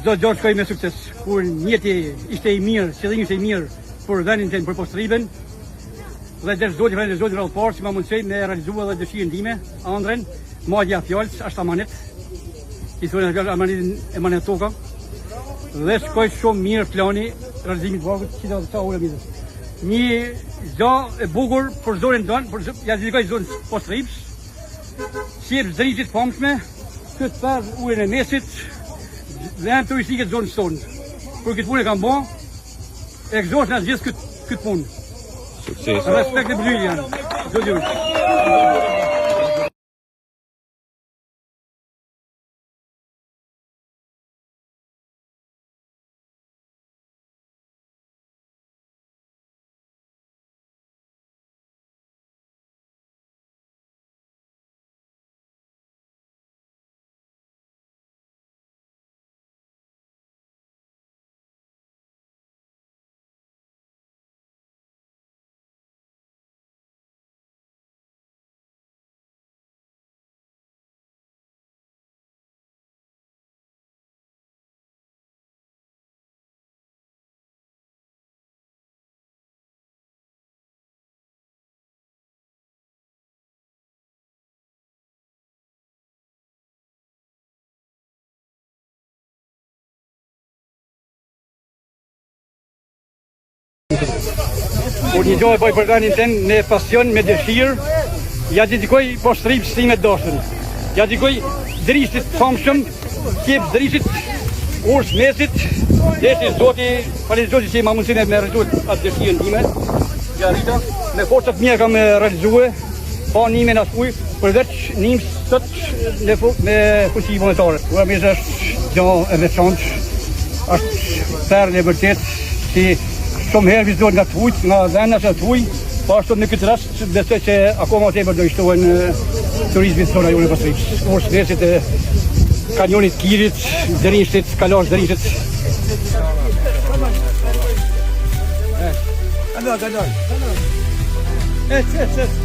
do të shkoj me sukses. Kur njëti ishte i mirë, qëllimi ishte i mirë për vendin tim, për Postribën, dhe dhe zoti rrallë parë që ma mundësej me realizua dhe dëshirën time, andren, madja fjallës, ashtë amanet, i thonë e amanet toka, dhe shkoj shumë mirë plani realizimit vargut, që da sa ure mirë. Një gjo e bukur për zonën tonë, ja dedikoj zonës Postribës, si e zëritit famshme, këtë parë ujën e mesit, dhe em turistike të zonës tonë. Për këtë punë e kam bo, e këzosh në gjithë këtë punë. Sukses. Respekt e bëgjyri janë. Kur një gjoj bëj për ganin ten me pasion, me dëshirë, ja dedikoj Postribës time të dashën. Ja dedikoj drishtit famshëm, kjep drishtit urës mesit, deshti zoti, falet zoti që i ma mundësin e me realizuat atë dëshirën time. Ja rita, me forcat mija kam realizue, pa nime në askuj, përveç nimë sot me fuqi monetare. Ura mirë është gjo e veçantë, është perle e vërtet, që shumë herë vizitojnë nga të hujt, nga dhenas e të huj, pa ashtu në këtë rast, besoj që akoma tepër do ishtohen turizmit të rajonit Postribës. Urës mesit e kanjonit Kirit, Dërishtit, Kalash Dërishtit. Kaloj. Et.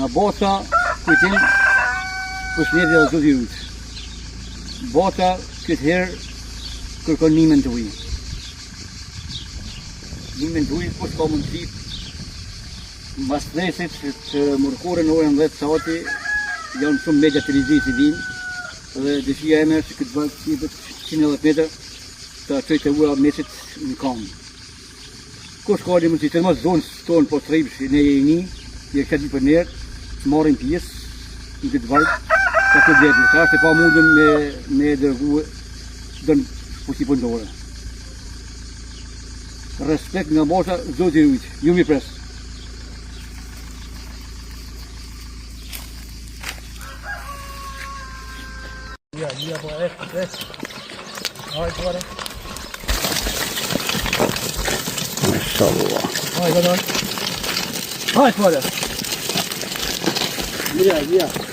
Nga bota kujtim Pushneti dhe zoti Rut. Bota këtë herë kërkon nimen të ujë. Nimen të ujë po s'ka mundësi mbas thesit të mërkore në orën 10 sati janë shumë media televizive që vinë dhe dëshia eme që këtë valë qipët 110 meter të qoj të ura mesit në kam. Kush ka një mundësi të mësë zonës tonë Postribës në e këtë ditë për njerë të marrin pjesë në këtë valë ka këtë djetë. Ka është e pa mundën me dërgu dënë fuqi pëndore. Respekt nga bosha zoti Rujt. Ju mi pres. Ja, po, Hajde, vare. Mashallah. Hajde, vare. Hajde, vare. Ja.